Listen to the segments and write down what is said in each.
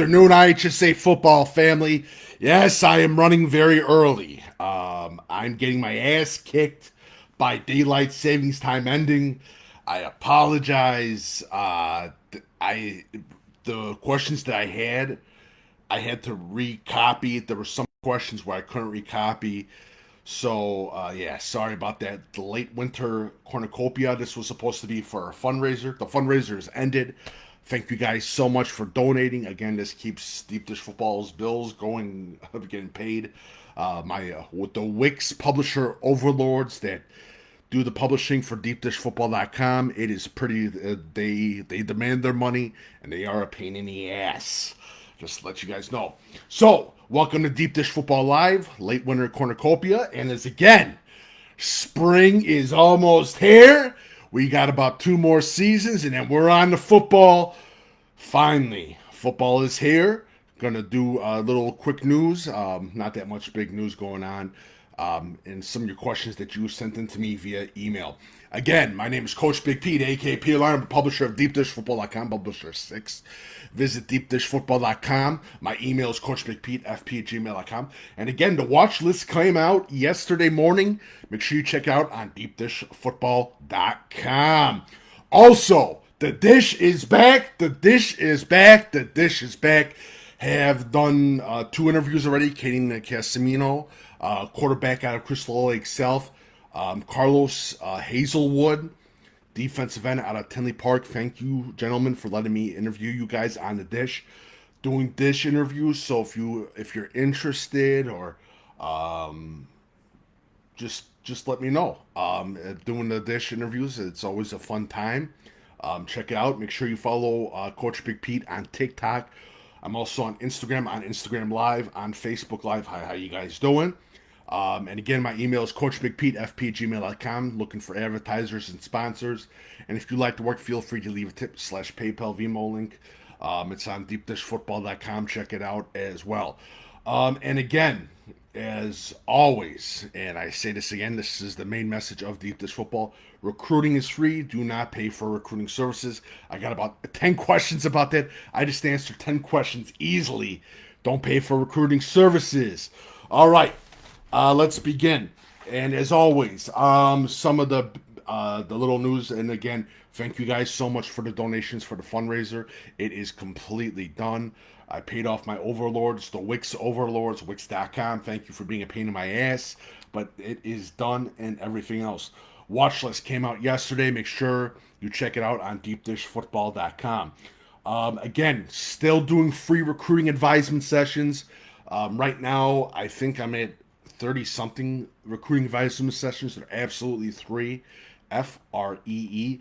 afternoon, IHSA football family. Yes, I am running very early. I'm getting my ass kicked by daylight savings time ending. I apologize. I the questions that I had to recopy. There were some questions where I couldn't recopy. So, yeah, sorry about that. The late winter cornucopia. This was supposed to be for a fundraiser. The fundraiser has ended. Thank you guys so much for donating. Again, this keeps Deep Dish Football's bills going, getting paid. With the Wix publisher overlords that do the publishing for DeepDishFootball.com, it is pretty. They demand their money and they are a pain in the ass. Just to let you guys know. So, welcome to Deep Dish Football Live, late winter cornucopia, and as again, spring is almost here. We got about 2 more seasons, and then we're on to football. Finally, football is here. Gonna do a little quick news. Not that much big news going on. And some of your questions that you sent in to me via email. Again, my name is Coach Big Pete, aka Peter Line. I'm a publisher of DeepDishFootball.com, publisher 6. Visit DeepDishFootball.com. My email is CoachBigPeteFP@gmail.com. And again, the watch list came out yesterday morning. Make sure you check out on DeepDishFootball.com. Also, the dish is back. The dish is back. The dish is back. Have done 2 interviews already. Katie Casimino, quarterback out of Crystal Lake South. Carlos Hazelwood, defensive end out of Tinley Park. Thank you, gentlemen, for letting me interview you guys on the dish. Doing dish interviews. So if you're interested or just let me know. Doing the dish interviews, it's always a fun time. Check it out. Make sure you follow Coach Big Pete on TikTok. I'm also on Instagram Live, on Facebook Live. Hi, how you guys doing? And again, my email is CoachBigPeteFP@gmail.com. Looking for advertisers and sponsors. And if you like to work, feel free to leave a tip /PayPal Venmo link. It's on DeepDishFootball.com. Check it out as well. And again, as always, and I say this again, this is the main message of Deep Dish Football. Recruiting is free. Do not pay for recruiting services. I got about 10 questions about that. I just answered 10 questions easily. Don't pay for recruiting services. All right, let's begin. And as always, some of the little news. And again, thank you guys so much for the donations for the fundraiser. It is completely done. I paid off my overlords, the Wix overlords, Wix.com. Thank you for being a pain in my ass. But it is done and everything else. Watch list came out yesterday. Make sure you check it out on deepdishfootball.com. Again, still doing free recruiting advisement sessions. Right now, I think I'm at 30 something recruiting advisement sessions that are absolutely free. FREE.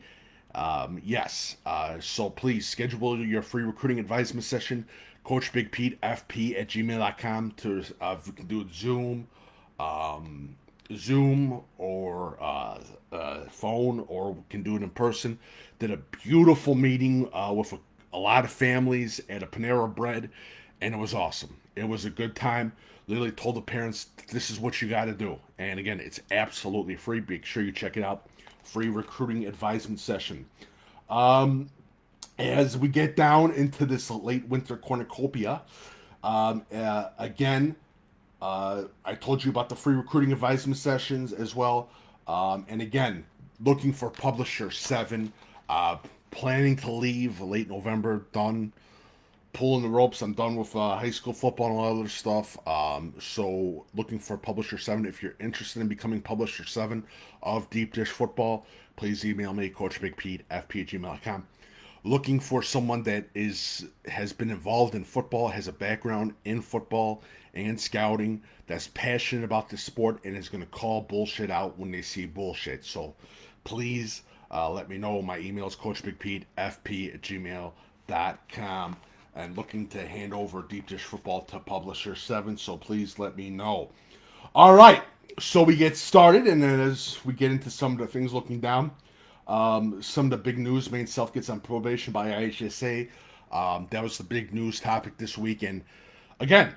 Yes. So please schedule your free recruiting advisement session. Coach Big Pete FP@gmail.com to we can do it Zoom or phone, or we can do it in person. Did a beautiful meeting with a lot of families at a Panera Bread, and it was awesome. It was a good time. Literally told the parents, this is what you got to do. And again, it's absolutely free. Make sure you check it out. Free recruiting advisement session. As we get down into this late winter cornucopia, again, I told you about the free recruiting advisement sessions as well. And again, looking for publisher 7. Planning to leave late November. Done pulling the ropes. I'm done with high school football and all other stuff. So looking for publisher 7. If you're interested in becoming publisher 7 of Deep Dish Football, please email me, CoachBigPeteFP@gmail.com. Looking for someone that has been involved in football, has a background in football and scouting, that's passionate about the sport, and is going to call bullshit out when they see bullshit. So please let me know. My email is CoachBigPeteFP@gmail.com. And looking to hand over Deep Dish Football to Publisher 7, so please let me know. All right, so we get started, and then as we get into some of the things looking down, some of the big news. Main Self gets on probation by IHSA. That was the big news topic this week, and again,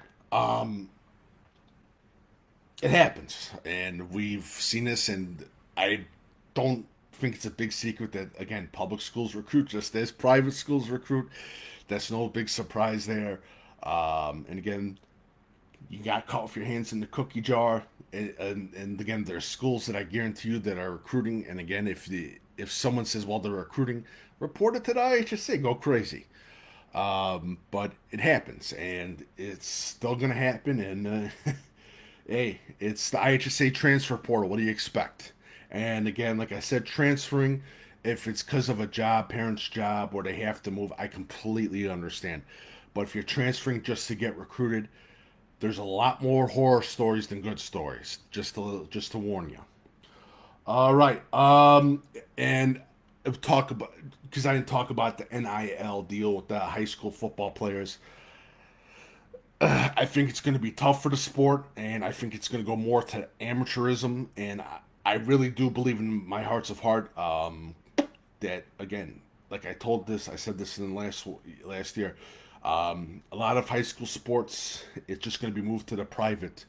it happens, and we've seen this, and I don't think it's a big secret that, again, public schools recruit just as private schools recruit. That's no big surprise there. And again, you got caught with your hands in the cookie jar. And again, there's schools that I guarantee you that are recruiting. And again, if someone says, well, they're recruiting, report it to the IHSA. Go crazy. But it happens, and it's still going to happen. And hey, it's the IHSA transfer portal. What do you expect? And again, like I said, transferring, if it's because of a job, parent's job, or they have to move, I completely understand. But if you're transferring just to get recruited, there's a lot more horror stories than good stories. Just to warn you. All right. And talk about, because I didn't talk about the NIL deal with the high school football players. I think it's going to be tough for the sport, and I think it's going to go more to amateurism. And I really do believe in my hearts of heart that again, like I said this in last year. A lot of high school sports, it's just going to be moved to the private.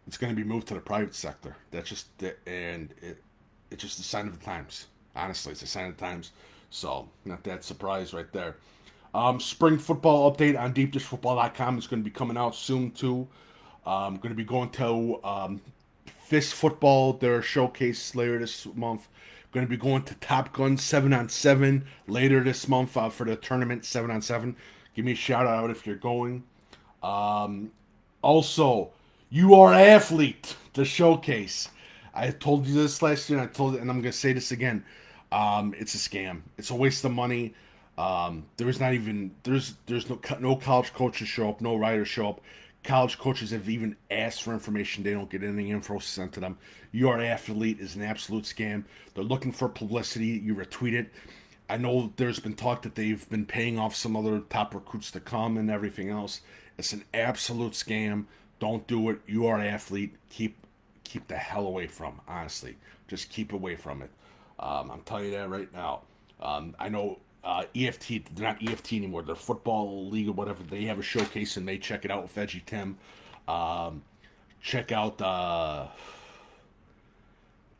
It's going to be moved to the private sector. That's just it's just a sign of the times. Honestly, it's a sign of the times. So not that surprised right there. Spring football update on deepdishfootball.com is going to be coming out soon too. Going to be going to Fist Football, their showcase later this month. Going to be going to Top Gun 7-on-7 later this month for the tournament 7-on-7. Give me a shout out if you're going. Also, you are athlete, the showcase. I told you this last year, and I'm gonna say this again. It's a scam. It's a waste of money. There's not even there's no college coaches show up, no writers show up. College coaches have even asked for information. They don't get any info sent to them. Your athlete is an absolute scam. They're looking for publicity. You retweet it. I know there's been talk that they've been paying off some other top recruits to come and everything else. It's an absolute scam. Don't do it. You are an athlete. Keep the hell away from. Honestly, just keep away from it. I'm telling you that right now. I know EFT. They're not EFT anymore. They're Football League or whatever. They have a showcase and they check it out with Veggie Tim. Check out.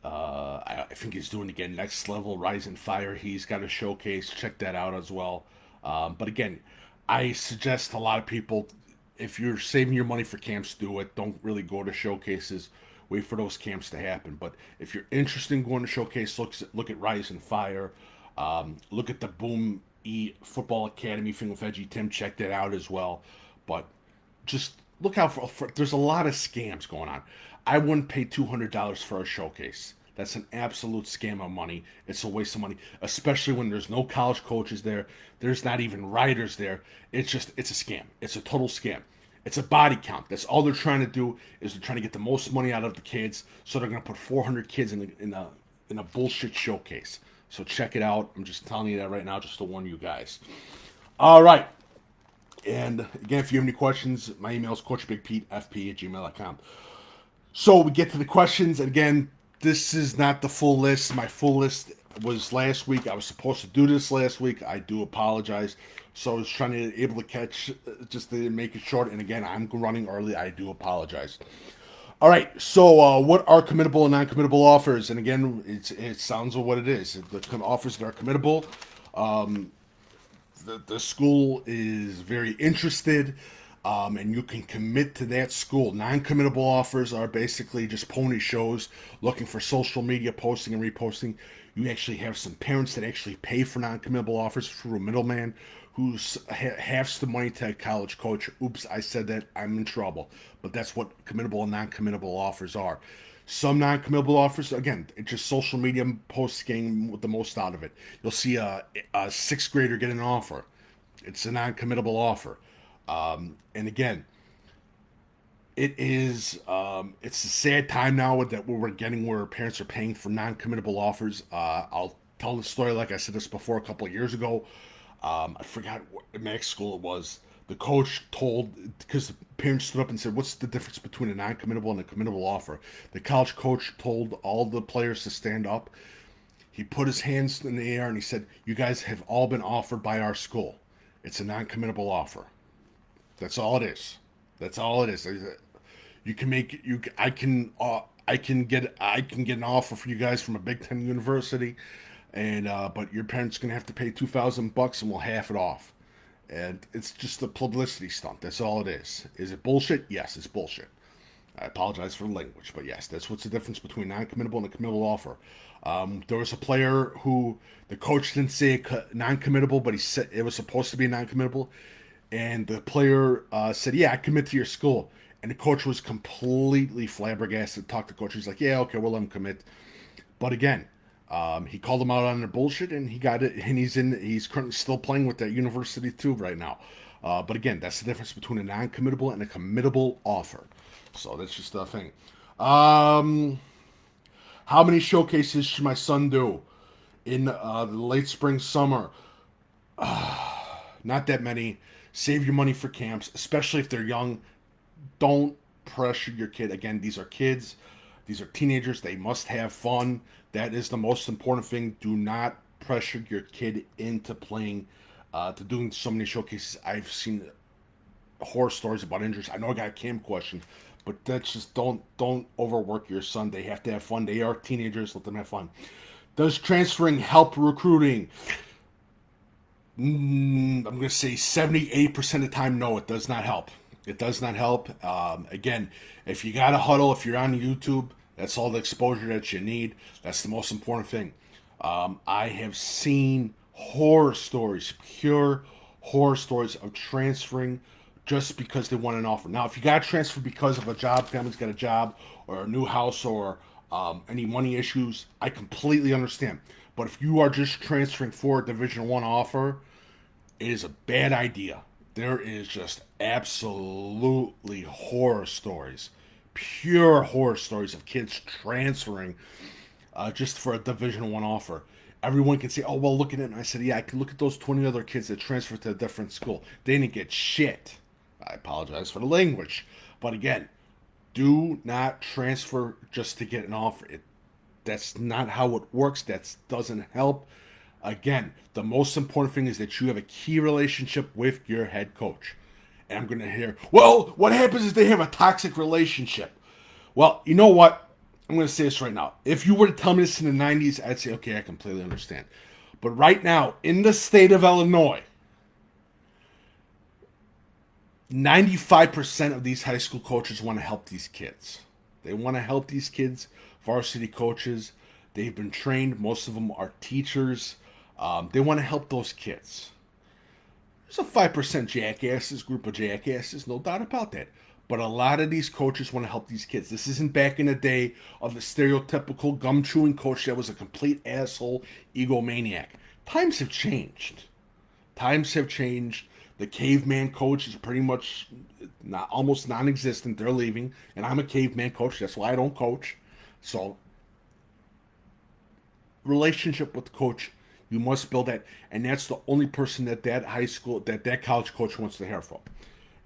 I think he's doing again Next Level Rise and Fire. He's got a showcase. Check that out as well. But again, I suggest a lot of people, if you're saving your money for camps, do it. Don't really go to showcases. Wait for those camps to happen. But if you're interested in going to showcase, look at Rise and Fire. Look at the Boom E Football Academy thing with Edgy Tim. Check that out as well. But just look out for there's a lot of scams going on. I wouldn't pay $200 for a showcase. That's an absolute scam of money. It's a waste of money, especially when there's no college coaches there. There's not even writers there. It's a scam. It's a total scam. It's a body count. That's all they're trying to do is they're trying to get the most money out of the kids. So they're going to put 400 kids in a bullshit showcase. So check it out. I'm just telling you that right now just to warn you guys. All right. And again, if you have any questions, my email is coachbigpetefp@gmail.com. So we get to the questions. And again, this is not the full list. My full list was last week. I was supposed to do this last week. I do apologize. So I was trying to able to catch, just to make it short. And again, I'm running early. I do apologize. All right. So what are committable and non-committable offers? And again, it sounds of what it is. The offers that are committable. The school is very interested, and you can commit to that school. Non-committable offers are basically just pony shows looking for social media posting and reposting. You actually have some parents that actually pay for non-committable offers through a middleman who halves the money to a college coach. Oops, I said that. I'm in trouble. But that's what committable and non-committable offers are. Some non-committable offers, again, it's just social media posts getting the most out of it. You'll see a sixth grader get an offer. It's a non-committable offer. And again, it's a sad time now that we're getting where parents are paying for non-committable offers. I'll tell the story like I said this before a couple of years ago. I forgot what max school it was. The coach told, because the parents stood up and said, what's the difference between a non-committable and a committable offer? The college coach told all the players to stand up. He put his hands in the air and he said, you guys have all been offered by our school. It's a non-committable offer. That's all it is. That's all it is. You can make you. I can get an offer for you guys from a Big Ten university, and but your parents gonna have to pay $2,000 and we'll half it off. And it's just a publicity stunt. That's all it is. Is it bullshit? Yes, it's bullshit. I apologize for the language, but yes, that's what's the difference between non-committable and a committable offer. There was a player who the coach didn't say non-committable, but he said it was supposed to be non-committable, and the player said, "Yeah, I commit to your school." And the coach was completely flabbergasted. Talked to the coach. He's like, "Yeah, okay, we'll let him commit." But again, he called him out on their bullshit, and he got it. And he's currently still playing with that university too right now. But again, that's the difference between a non-committable and a committable offer. So that's just a thing. How many showcases should my son do in the late spring, summer? Not that many. Save your money for camps, especially if they're young. Don't pressure your kid. Again, these are kids. These are teenagers. They must have fun. That is the most important thing. Do not pressure your kid into playing, to doing so many showcases. I've seen horror stories about injuries. I know I got a cam question, but that's just don't overwork your son. They have to have fun. They are teenagers. Let them have fun. Does transferring help recruiting? I'm going to say 78% of the time, no, it does not help. It does not help. Again, if you got a huddle, if you're on YouTube, that's all the exposure that you need. That's the most important thing. I have seen horror stories, pure horror stories of transferring just because they want an offer. Now, if you got to transfer because of a job, family's got a job, or a new house, or any money issues, I completely understand. But if you are just transferring for a Division One offer, it is a bad idea. There is just absolutely horror stories, pure horror stories of kids transferring just for a Division One offer. Everyone can say, "Oh well, look at it." And I said, "Yeah, I can look at those 20 other kids that transferred to a different school. They didn't get shit." I apologize for the language, but again, do not transfer just to get an offer. That's not how it works. That doesn't help. Again, the most important thing is that you have a key relationship with your head coach. And I'm going to hear, well, what happens if they have a toxic relationship? Well, you know what? I'm going to say this right now. If you were to tell me this in the 90s, I'd say, okay, I completely understand. But right now, in the state of Illinois, 95% of these high school coaches want to help these kids. They want to help these kids, varsity coaches. They've been trained. Most of them are teachers. They want to help those kids. There's a 5% jackasses, group of jackasses, no doubt about that. But a lot of these coaches want to help these kids. This isn't back in the day of the stereotypical gum-chewing coach that was a complete asshole, egomaniac. Times have changed. Times have changed. The caveman coach is pretty much almost non-existent. They're leaving. And I'm a caveman coach. That's why I don't coach. So, relationship with the coach, you must build that, and that's the only person that high school, that college coach wants to hear from.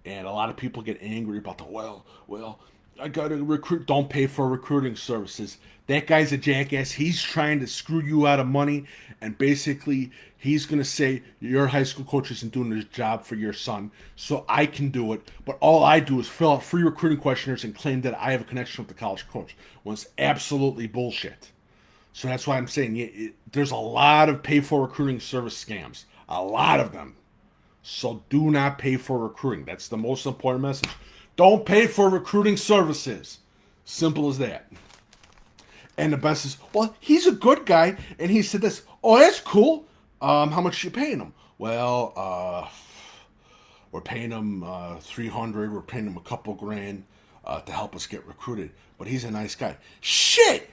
And a lot of people get angry about the well, I got to recruit. Don't pay for recruiting services. That guy's a jackass. He's trying to screw you out of money, and basically he's going to say your high school coach isn't doing his job for your son, so I can do it. But all I do is fill out free recruiting questionnaires and claim that I have a connection with the college coach. Well, it's absolutely bullshit. So that's why I'm saying there's a lot of pay for recruiting service scams. A lot of them. So do not pay for recruiting. That's the most important message. Don't pay for recruiting services. Simple as that. And the best is, well, he's a good guy, and he said this. Oh, that's cool. How much are you paying him? Well, we're paying him $300. We're paying him a couple grand to help us get recruited. But he's a nice guy. Shit!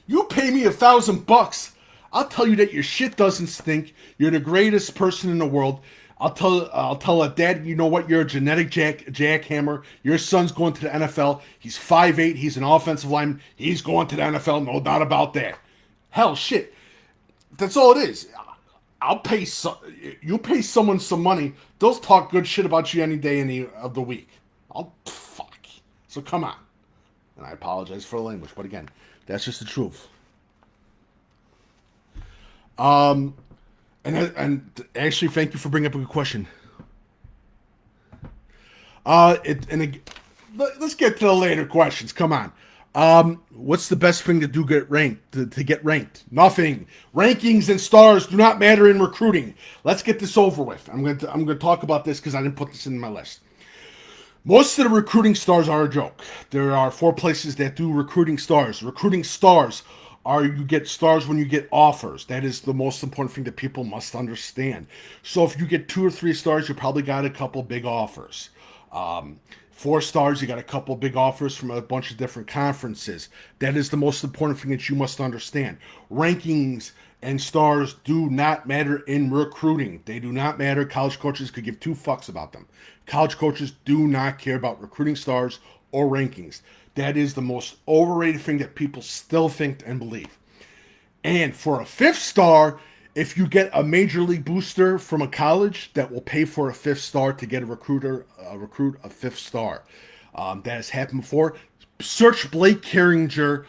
You pay me $1,000. I'll tell you that your shit doesn't stink. You're the greatest person in the world. I'll tell a dad, you know what? You're a genetic jackhammer. Your son's going to the NFL. He's 5'8". He's an offensive lineman. He's going to the NFL. No doubt about that. Hell, shit. That's all it is. You pay someone some money. They'll talk good shit about you any day of the week. Fuck. So come on. And I apologize for the language, but again, that's just the truth. And actually, thank you for bringing up a good question. Let's get to the later questions. Come on. What's the best thing to do get ranked to get ranked? Nothing. Rankings and stars do not matter in recruiting. Let's get this over with. I'm going to talk about this because I didn't put this in my list. Most of the recruiting stars are a joke. There are 4 places that do recruiting stars. Recruiting stars are you get stars when you get offers. That is the most important thing that people must understand. So if you get 2 or 3 stars, you probably got a couple big offers. 4 stars, you got a couple big offers from a bunch of different conferences. That is the most important thing that you must understand. Rankings and stars do not matter in recruiting. They do not matter. College coaches could give 2 fucks about them. College coaches do not care about recruiting stars or rankings. That is the most overrated thing that people still think and believe. And for a 5th star, if you get a major league booster from a college, that will pay for a 5th star to get recruit a 5th star. That has happened before. Search Blake Carringer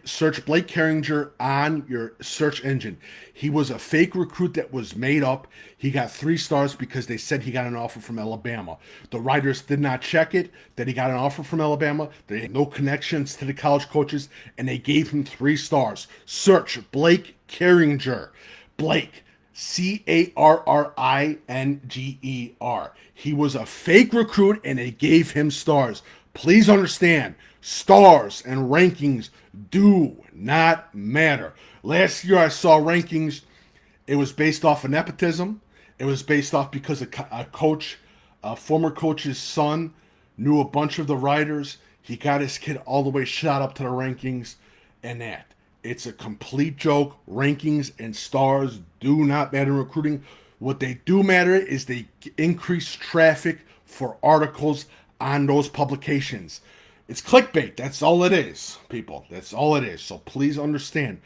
search Blake Carringer on your search engine. He was a fake recruit that was made up. He got 3 stars because they said he got an offer from Alabama. The writers did not check it that he got an offer from Alabama. They had no connections to the college coaches, and they gave him 3 stars. Search Blake Carringer. Blake, Carringer. He was a fake recruit, and they gave him stars. Please understand, stars and rankings do not matter. Last year I saw rankings. It was based off of nepotism. It was based off because a former coach's son knew a bunch of the writers. He got his kid all the way shot up to the rankings and that. It's a complete joke. Rankings and stars do not matter in recruiting. What they do matter is they increase traffic for articles on those publications. It's clickbait. That's all it is, people. That's all it is. So please understand,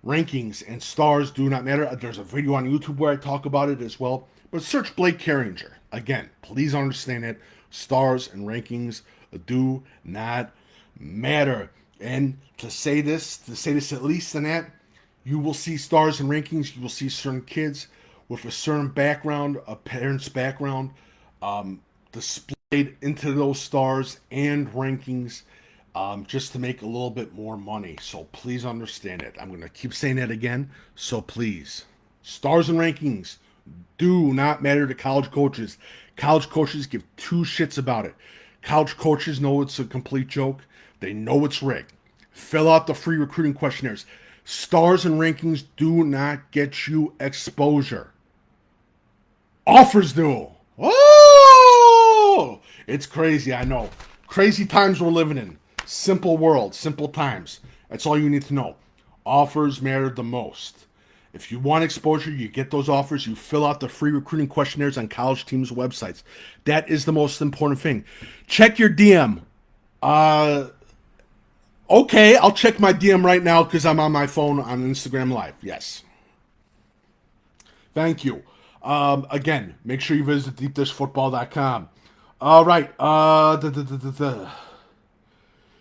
rankings and stars do not matter. There's a video on YouTube where I talk about it as well. But search Blake Carringer. Again, please understand it. Stars and rankings do not matter. And to say this at least in that, you will see stars and rankings. You will see certain kids with a certain background, a parent's background, displayed into those stars and rankings just to make a little bit more money. So please understand it. I'm going to keep saying that again. So please, stars and rankings do not matter to college coaches. College coaches give 2 shits about it. College coaches know it's a complete joke. They know it's rigged. Fill out the free recruiting questionnaires. Stars and rankings do not get you exposure. Offers do. Oh! It's crazy, I know. Crazy times we're living in. Simple world, simple times. That's all you need to know. Offers matter the most. If you want exposure, you get those offers. You fill out the free recruiting questionnaires on college teams' websites. That is the most important thing. Check your DM. Okay, I'll check my DM right now because I'm on my phone on Instagram Live. Yes. Thank you. Again, make sure you visit deepdishfootball.com. All right.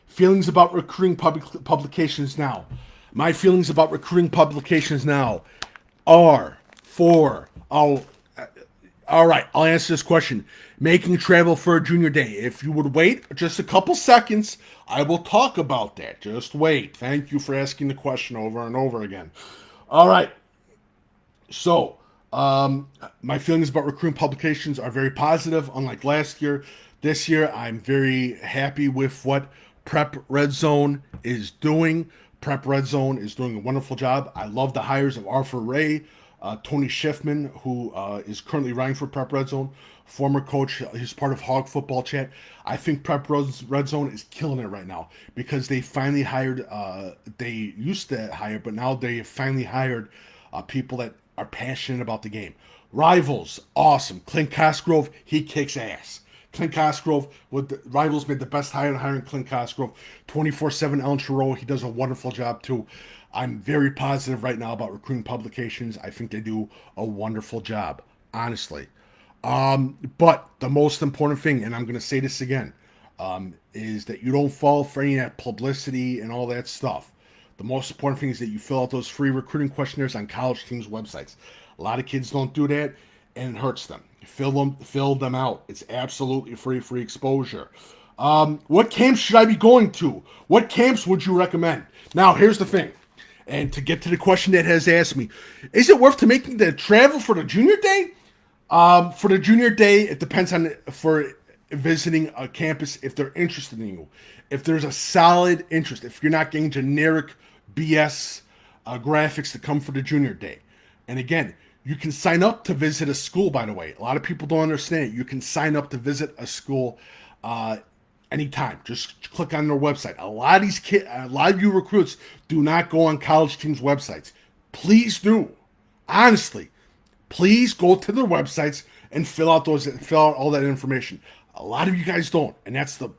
Feelings about recruiting publications now. My feelings about recruiting publications now are all right, I'll answer this question. Making travel for a junior day. If you would wait just a couple seconds, I will talk about that. Just wait. Thank you for asking the question over and over again. All right. So, my feelings about recruiting publications are very positive, unlike last year. This year, I'm very happy with what Prep Red Zone is doing. Prep Red Zone is doing a wonderful job. I love the hires of Arthur Ray, Tony Schiffman, who is currently writing for Prep Red Zone, former coach. He's part of Hog Football Chat. I think Prep Red Zone is killing it right now because they finally hired, they used to hire, but now they have finally hired people that are passionate about the game. Rivals, awesome. Clint Cosgrove, he kicks ass. Clint Cosgrove, with the Rivals made the best hire in hiring Clint Cosgrove. 24/7 Ellen Chiro, he does a wonderful job too. I'm very positive right now about recruiting publications. I think they do a wonderful job, honestly. But the most important thing, and I'm going to say this again, is that you don't fall for any of that publicity and all that stuff. The most important thing is that you fill out those free recruiting questionnaires on college teams' websites. A lot of kids don't do that, and it hurts them. Fill them out. It's absolutely free exposure. What camps should I be going to? What camps would you recommend? Now, here's the thing. And to get to the question that has asked me, is it worth to making the travel for the junior day? For the junior day, it depends on for visiting a campus if they're interested in you. If there's a solid interest, if you're not getting generic BS graphics to come for the junior day. And again, you can sign up to visit a school, by the way. A lot of people don't understand it. You can sign up to visit a school anytime. Just click on their website. A lot of you recruits do not go on college teams' websites. Please do. Honestly, please go to their websites and fill out all that information. A lot of you guys don't, and that's the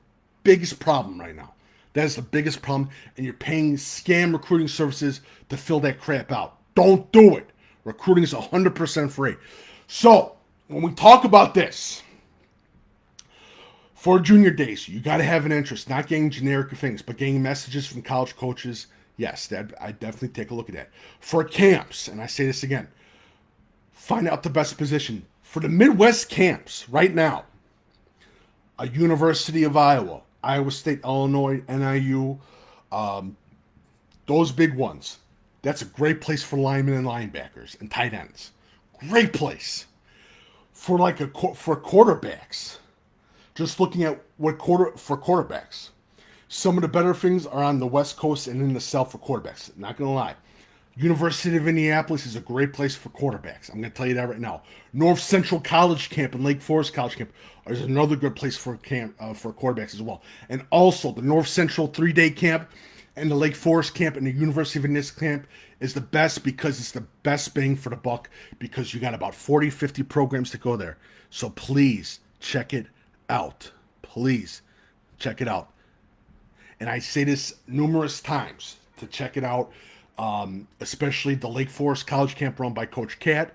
biggest problem right now. That is the biggest problem, and you're paying scam recruiting services to fill that crap out. Don't do it. Recruiting is 100% free. So, when we talk about this, for junior days, you got to have an interest, not getting generic things, but getting messages from college coaches. Yes, I definitely take a look at that. For camps, and I say this again, find out the best position. For the Midwest camps right now, a University of Iowa, Iowa State, Illinois, NIU, those big ones. That's a great place for linemen and linebackers and tight ends. Great place. For quarterbacks, just looking at for quarterbacks, some of the better things are on the West Coast and in the South for quarterbacks. Not gonna lie. University of Indianapolis is a great place for quarterbacks. I'm going to tell you that right now. North Central College Camp and Lake Forest College Camp is another good place for quarterbacks as well. And also, the North Central 3-day camp and the Lake Forest camp and the University of Indianapolis camp is the best because it's the best bang for the buck because you got about 40, 50 programs to go there. So please check it out. Please check it out. And I say this numerous times to check it out. Especially the Lake Forest College Camp run by Coach Cat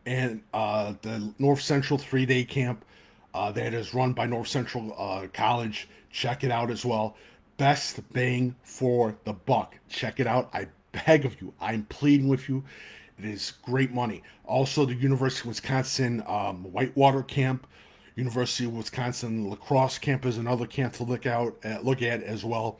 and the North Central 3-day camp that is run by North Central College. Check it out as well. Best bang for the buck. Check it out. I beg of you. I'm pleading with you. It is great money. Also, the University of Wisconsin Whitewater Camp, University of Wisconsin Lacrosse Camp is another camp to look at as well.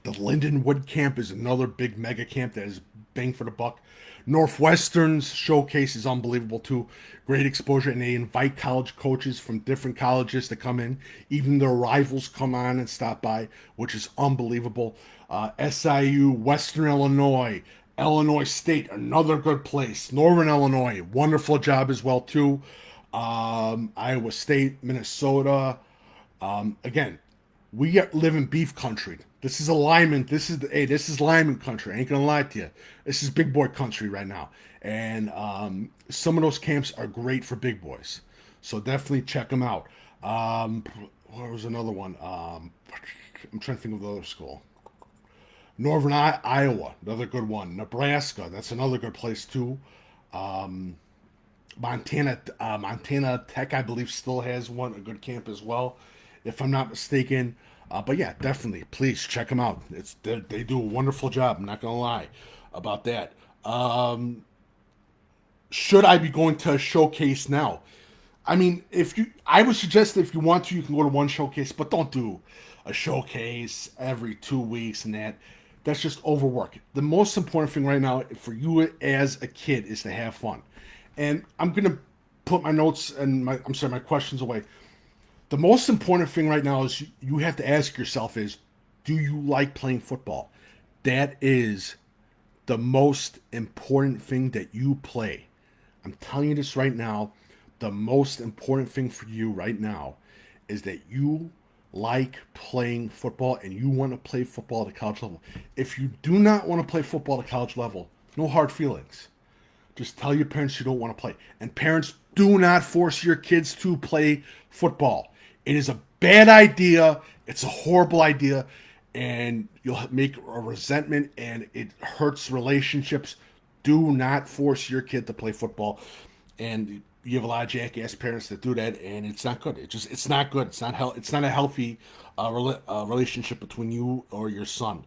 The Lindenwood Camp is another big mega camp that is bang for the buck. Northwestern's showcase is unbelievable too. Great exposure, and they invite college coaches from different colleges to come in. Even their rivals come on and stop by, which is unbelievable. SIU, Western Illinois, Illinois State, another good place. Northern Illinois, wonderful job as well too. Iowa State, Minnesota. Again, we live in beef country. This is alignment. This is lineman country. I ain't gonna lie to you. This is big boy country right now. And some of those camps are great for big boys. So definitely check them out. What was another one? I'm trying to think of the other school. Northern Iowa, another good one. Nebraska, that's another good place too. Montana Tech, I believe, still has a good camp as well, if I'm not mistaken. But yeah, definitely, please check them out. They do a wonderful job. I'm not gonna lie about that. Should I be going to a showcase now? I mean, I would suggest that if you want to, you can go to one showcase, but don't do a showcase every 2 weeks and that. That's just overwork. The most important thing right now for you as a kid is to have fun. And I'm gonna put my notes and my questions away. The most important thing right now is you have to ask yourself is, do you like playing football? That is the most important thing that you play. I'm telling you this right now. The most important thing for you right now is that you like playing football and you want to play football at the college level. If you do not want to play football at the college level, no hard feelings. Just tell your parents you don't want to play. And parents, do not force your kids to play football. It is a bad idea. It's a horrible idea. And you'll make a resentment and it hurts relationships. Do not force your kid to play football. And you have a lot of jackass parents that do that, and it's not good. It's not good. It's not a healthy relationship between you or your son.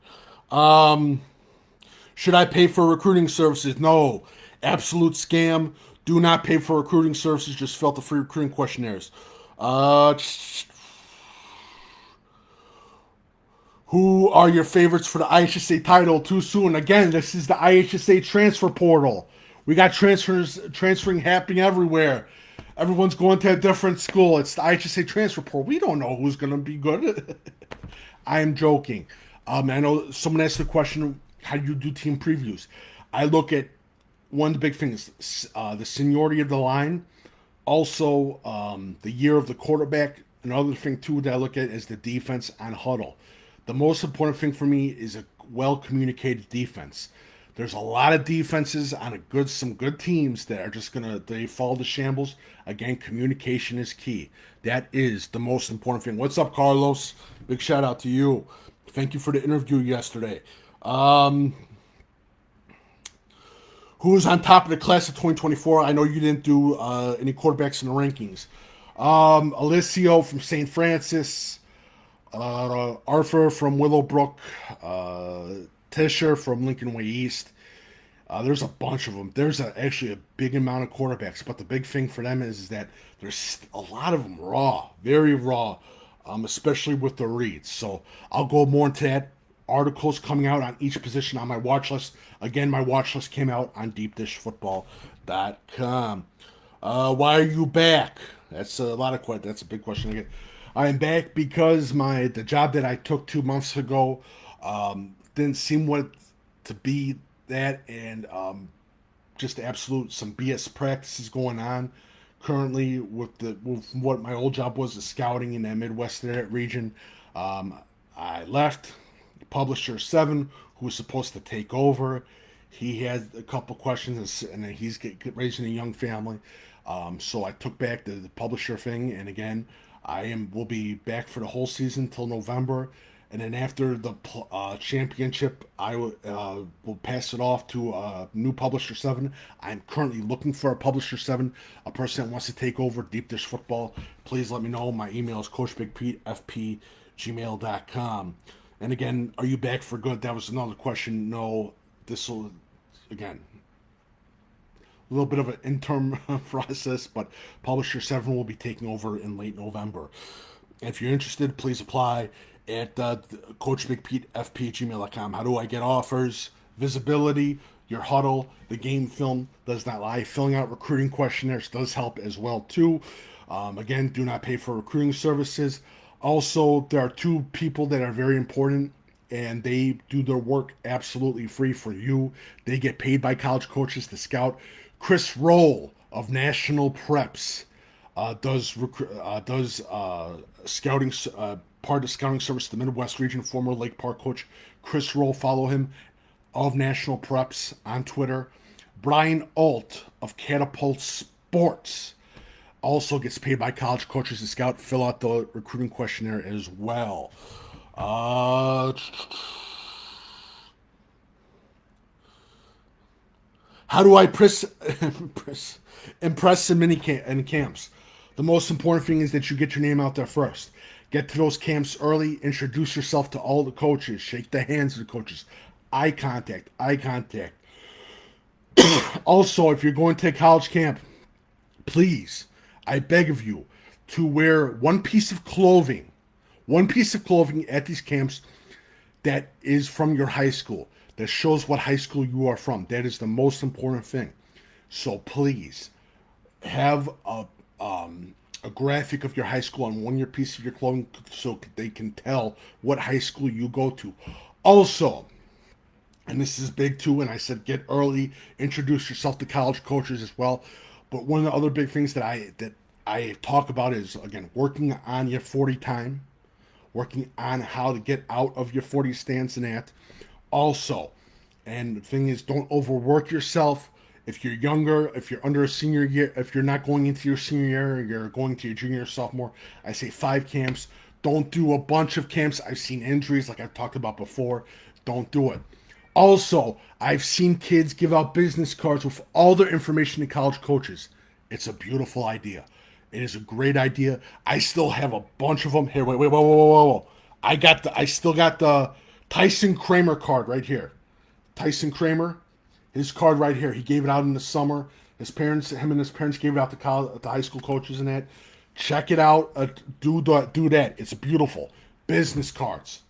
Should I pay for recruiting services? No, absolute scam. Do not pay for recruiting services. Just fill out the free recruiting questionnaires. Uh, who are your favorites for the IHSA title? Too soon. Again, this is the IHSA transfer portal. We got transferring happening everywhere. Everyone's going to a different school. It's the IHSA transfer portal. We don't know who's going to be good. I am joking. I know someone asked the question, how do you do team previews? I look at one of the big things, the seniority of the line, also the year of the quarterback. Another thing too that I look at is the defense on huddle. The most important thing for me is a well communicated defense. There's a lot of defenses on some good teams that are just they fall to shambles. Again, communication is key. That is the most important thing. What's up, Carlos? Big shout out to you. Thank you for the interview yesterday. Who's on top of the class of 2024? I know you didn't do any quarterbacks in the rankings. Alessio from St. Francis, Arthur from Willowbrook, Tisher from Lincoln Way East. There's a bunch of them. There's actually a big amount of quarterbacks, but the big thing for them is that there's a lot of them raw, very raw, especially with the reads. So I'll go more into that. Articles coming out on each position on my watch list. Again, my watch list came out on deepdishfootball.com. Why are you back? That's a lot of questions. That's a big question again. I am back because the job that I took 2 months ago didn't seem to be that, and just absolute some BS practices going on currently with what my old job was, the scouting in that Midwest region. I left. Publisher 7, who was supposed to take over. He had a couple questions, and he's raising a young family. So I took back the publisher thing, and again, will be back for the whole season till November, and then after the championship, I will pass it off to new publisher 7. I'm currently looking for a publisher 7, a person that wants to take over Deep Dish Football. Please let me know. My email is coachbigpetefp@gmail.com. And again, are you back for good? That was another question. No, this will, again, a little bit of an interim process, but Publisher 7 will be taking over in late November. And if you're interested, please apply at coachbigpetefp@gmail.com. How do I get offers? Visibility, your huddle, the game film does not lie. Filling out recruiting questionnaires does help as well, too. Again, do not pay for recruiting services. Also, there are two people that are very important, and they do their work absolutely free for you. They get paid by college coaches to scout. Chris Roll of National Preps does scouting, part of scouting service to the Midwest region. Former Lake Park coach Chris Roll, follow him, of National Preps on Twitter. Brian Alt of Catapult Sports also gets paid by college coaches to scout. Fill out the recruiting questionnaire as well. How do I impress in camps? The most important thing is that you get your name out there first. Get to those camps early. Introduce yourself to all the coaches. Shake the hands of the coaches. Eye contact. Also, if you're going to a college camp, please, I beg of you to wear one piece of clothing at these camps that is from your high school, that shows what high school you are from. That is the most important thing. So please have a graphic of your high school on one of your piece of your clothing so they can tell what high school you go to. Also, and this is big too, and I said get early, introduce yourself to college coaches as well. But one of the other big things that I talk about is, again, working on your 40 time, working on how to get out of your 40 stance and that. Also, and the thing is, don't overwork yourself. If you're younger, if you're under a senior year, if you're not going into your senior year, you're going to your junior or sophomore, I say 5 camps. Don't do a bunch of camps. I've seen injuries like I talked about before. Don't do it. Also, I've seen kids give out business cards with all their information to college coaches. It's a beautiful idea. It is a great idea. I still have a bunch of them. Here, wait, whoa. I still got the Tyson Kramer card right here. Tyson Kramer, his card right here. He gave it out in the summer. Him and his parents gave it out to high school coaches and that. Check it out. Do that. It's beautiful. Business cards.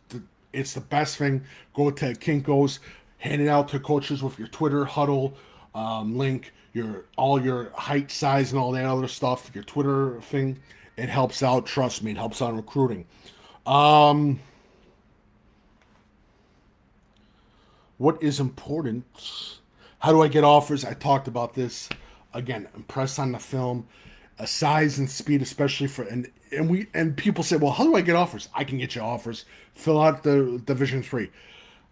It's the best thing. Go to Kinko's, hand it out to coaches with your Twitter huddle link, your all your height, size, and all that other stuff. Your Twitter thing. It helps out. Trust me, it helps out in recruiting. Um, what is important? How do I get offers? I talked about this. Again, impress on the film, size and speed, especially for and people say, well, how do I get offers? I can get you offers. Fill out the Division 3.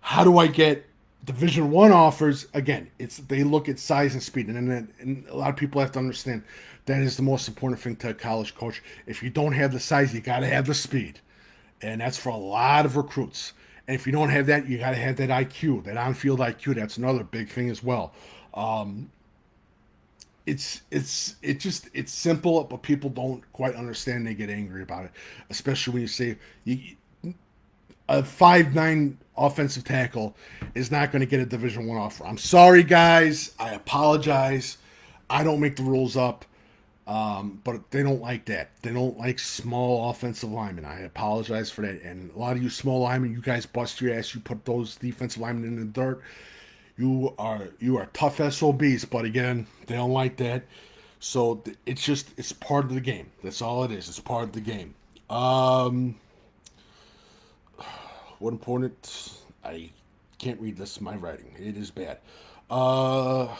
How do I get Division 1 offers? Again, it's they look at size and speed, and a lot of people have to understand that is the most important thing to a college coach. If you don't have the size, you got to have the speed, and that's for a lot of recruits. And if you don't have that, you got to have that IQ, that on-field IQ. That's another big thing as well. Um, it's simple, but people don't quite understand. They get angry about it, especially when you say a 5'9" offensive tackle is not going to get a Division 1 offer. I'm sorry, guys. I apologize. I don't make the rules up. But they don't like that. They don't like small offensive linemen. I apologize for that. And a lot of you small linemen, you guys bust your ass. You put those defensive linemen in the dirt. You are tough SOBs. But again, they don't like that. So it's part of the game. That's all it is. It's part of the game. What important? I can't read this. My writing. It is bad. Oh,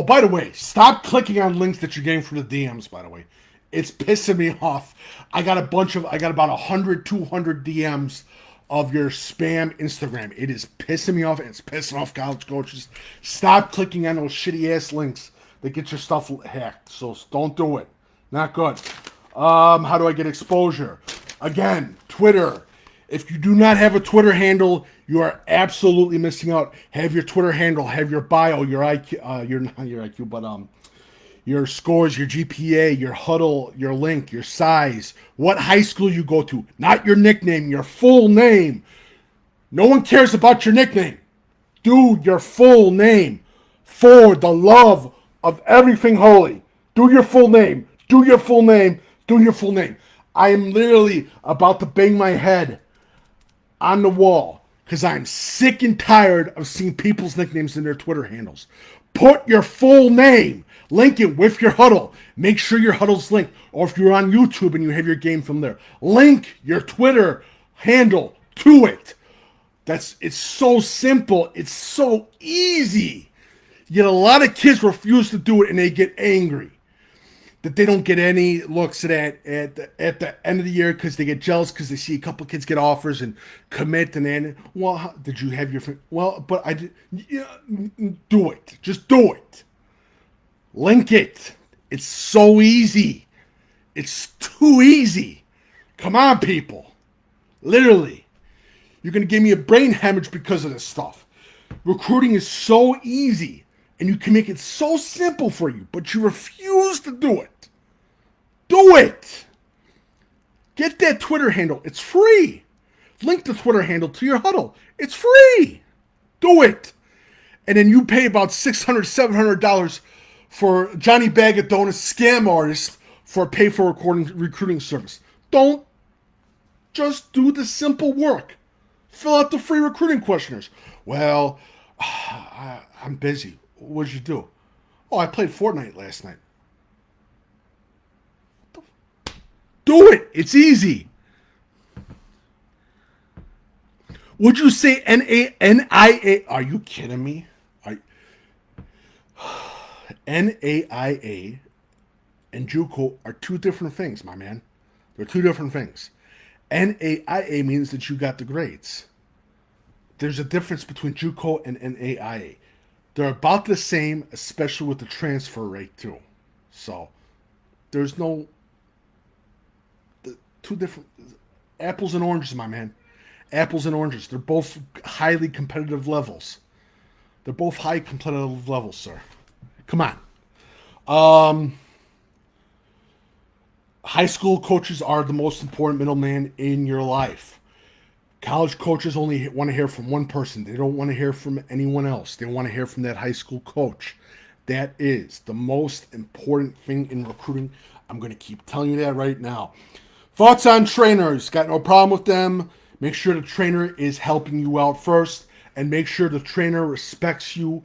by the way, stop clicking on links that you're getting from the DMs, by the way. It's pissing me off. I got about 100, 200 DMs of your spam Instagram. It is pissing me off. It's pissing off college coaches. Stop clicking on those shitty ass links that get your stuff hacked. So don't do it. Not good. How do I get exposure? Again, Twitter. If you do not have a Twitter handle, you are absolutely missing out. Have your Twitter handle, have your bio, your IQ, not your IQ, but your scores, your GPA, your huddle, your link, your size, what high school you go to, not your nickname, your full name. No one cares about your nickname. Do your full name for the love of everything holy. Do your full name. Do your full name. Do your full name. I am literally about to bang my head on the wall because I'm sick and tired of seeing people's nicknames in their Twitter handles. Put your full name, link it with your huddle. Make sure your huddle's linked. Or if you're on YouTube and you have your game from there, link your Twitter handle to it. It's so simple. It's so easy. Yet a lot of kids refuse to do it and they get angry that they don't get any looks at the end of the year because they get jealous because they see a couple kids get offers and commit and then, well, did you have your, well, but I did, yeah, do it. Just do it. Link it. It's so easy. It's too easy. Come on, people. Literally. You're going to give me a brain hemorrhage because of this stuff. Recruiting is so easy and you can make it so simple for you, but you refuse to do it. Do it. Get that Twitter handle. It's free. Link the Twitter handle to your huddle. It's free. Do it. And then you pay about $600, $700 for Johnny Bag of Donuts scam artist for a pay-for-recruiting service. Don't. Just do the simple work. Fill out the free recruiting questionnaires. Well, I'm busy. What'd you do? Oh, I played Fortnite last night. Do it. It's easy. Would you say NAIA? Are you kidding me? NAIA and JUCO are two different things, my man. They're two different things. NAIA means that you got the grades. There's a difference between JUCO and NAIA. They're about the same, especially with the transfer rate too. So there's no two different apples and oranges, my man. Apples and oranges. They're both highly competitive levels. They're both high competitive levels, sir. Come on. High school coaches are the most important middleman in your life. College coaches only want to hear from one person. They don't want to hear from anyone else. They want to hear from that high school coach. That is the most important thing in recruiting. I'm going to keep telling you that right now. Thoughts on trainers? Got no problem with them. Make sure the trainer is helping you out first, and make sure the trainer respects you.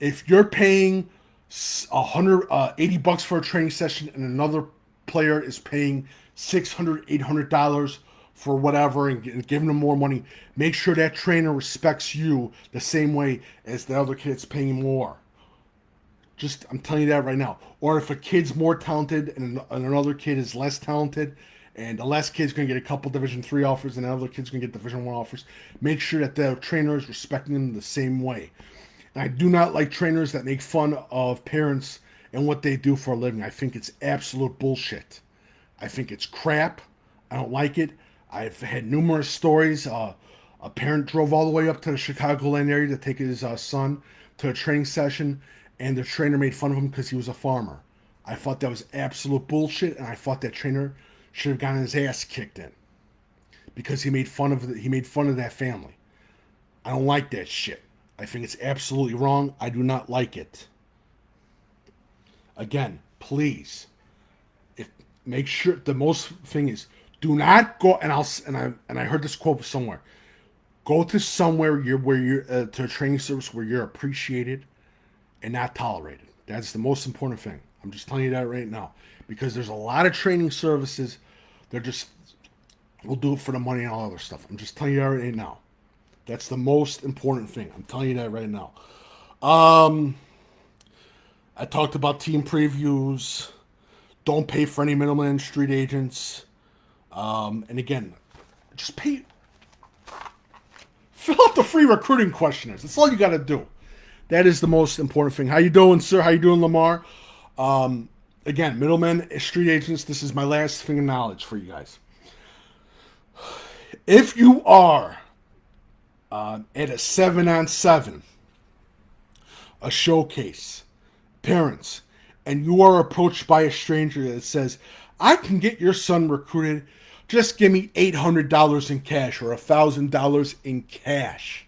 If you're paying 80 bucks for a training session and another player is paying $600, $800 for whatever and giving them more money, make sure that trainer respects you the same way as the other kid's paying more. Just, I'm telling you that right now. Or if a kid's more talented and another kid is less talented, and the last kid's going to get a couple Division 3 offers and the other kid's going to get Division 1 offers, make sure that the trainer is respecting them the same way. And I do not like trainers that make fun of parents and what they do for a living. I think it's absolute bullshit. I think it's crap. I don't like it. I've had numerous stories. A parent drove all the way up to the Chicagoland area to take his son to a training session, and the trainer made fun of him because he was a farmer. I thought that was absolute bullshit, and I thought that trainer should have gotten his ass kicked in because he made fun of that family. I don't like that shit. I think it's absolutely wrong. I do not like it. Again, please, make sure the most thing is do not go, and I heard this quote somewhere. Go to somewhere where you're to a training service where you're appreciated and not tolerated. That's the most important thing. I'm just telling you that right now, because there's a lot of training services. They're just will do it for the money and all other stuff. I'm just telling you that right now. That's the most important thing. I'm telling you that right now. I talked about team previews. Don't pay for any middlemen, street agents. And again, just pay. Fill out the free recruiting questionnaires. That's all you got to do. That is the most important thing. How you doing, sir? How you doing, Lamar? Again, middlemen, street agents. This is my last thing of knowledge for you guys. If you are at a 7-on-7, a showcase, parents, and you are approached by a stranger that says, I can get your son recruited, just give me $800 in cash or $1,000 in cash.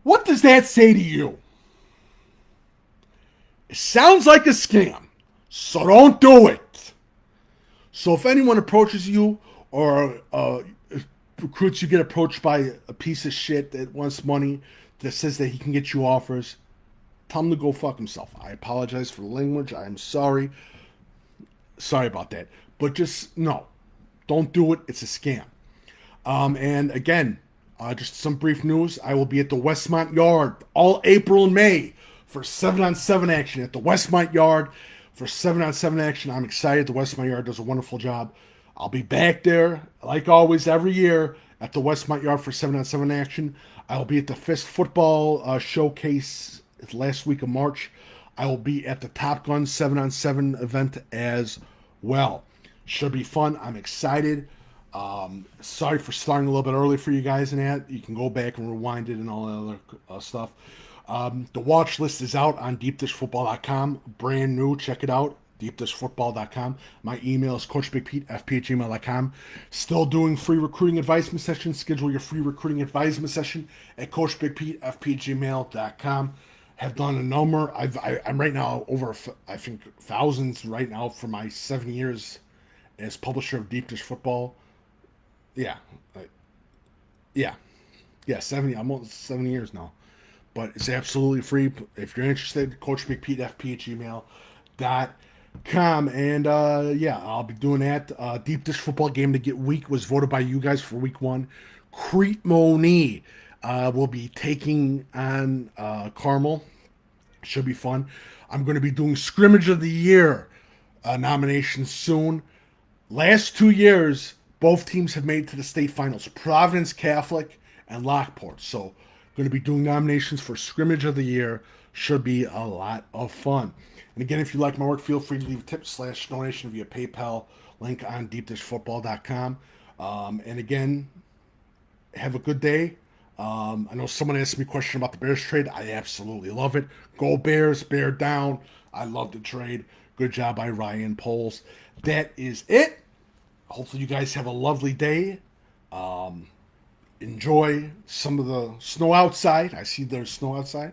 What does that say to you? It sounds like a scam, so don't do it. So if anyone approaches you or recruits you, get approached by a piece of shit that wants money, that says that he can get you offers, tell him to go fuck himself. I apologize for the language. I'm sorry. Sorry about that. But just, no. Don't do it. It's a scam. And again, just some brief news. I will be at the Westmont Yard all April and May for 7-on-7 action at the Westmont Yard for 7-on-7 action. I'm excited. The Westmont Yard does a wonderful job. I'll be back there, like always, every year at the Westmont Yard for 7-on-7 action. I will be at the Fist Football Showcase last week of March. I will be at the Top Gun 7-on-7 event as well. Should be fun. I'm excited. Sorry for starting a little bit early for you guys and that. You can go back and rewind it and all that other stuff. The watch list is out on deepdishfootball.com. Brand new. Check it out. deepdishfootball.com. My email is coachbigpete@fp@gmail.com. Still doing free recruiting advisement sessions. Schedule your free recruiting advisement session at coachbigpete@fp@gmail.com. Have done a number. I'm right now over, I think, thousands right now for my 7 years as publisher of Deep Dish Football. Yeah. 70, almost 7 years now. But it's absolutely free. If you're interested, coachbigpete@fp@gmail.com. And I'll be doing that. Deep Dish Football Game to Get Week was voted by you guys for week 1. Crete will be taking on Carmel. Should be fun. I'm going to be doing Scrimmage of the Year nominations soon. Last 2 years, both teams have made it to the state finals. Providence Catholic and Lockport. So, going to be doing nominations for Scrimmage of the Year. Should be a lot of fun. And again, if you like my work, feel free to leave a tip/donation via PayPal. Link on deepdishfootball.com. And again, have a good day. I know someone asked me a question about the Bears trade. I absolutely love it. Go Bears, bear down. I love the trade. Good job by Ryan Poles. That is it. Hopefully you guys have a lovely day. Enjoy some of the snow outside. I see there's snow outside.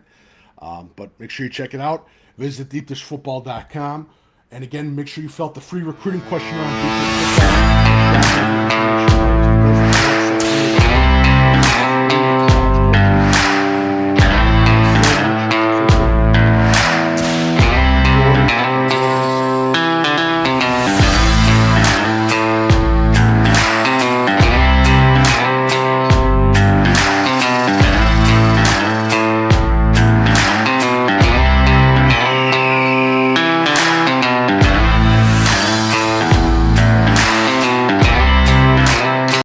But make sure you check it out. Visit deepdishfootball.com. And again, make sure you fill out the free recruiting questionnaire on Blueprint Football.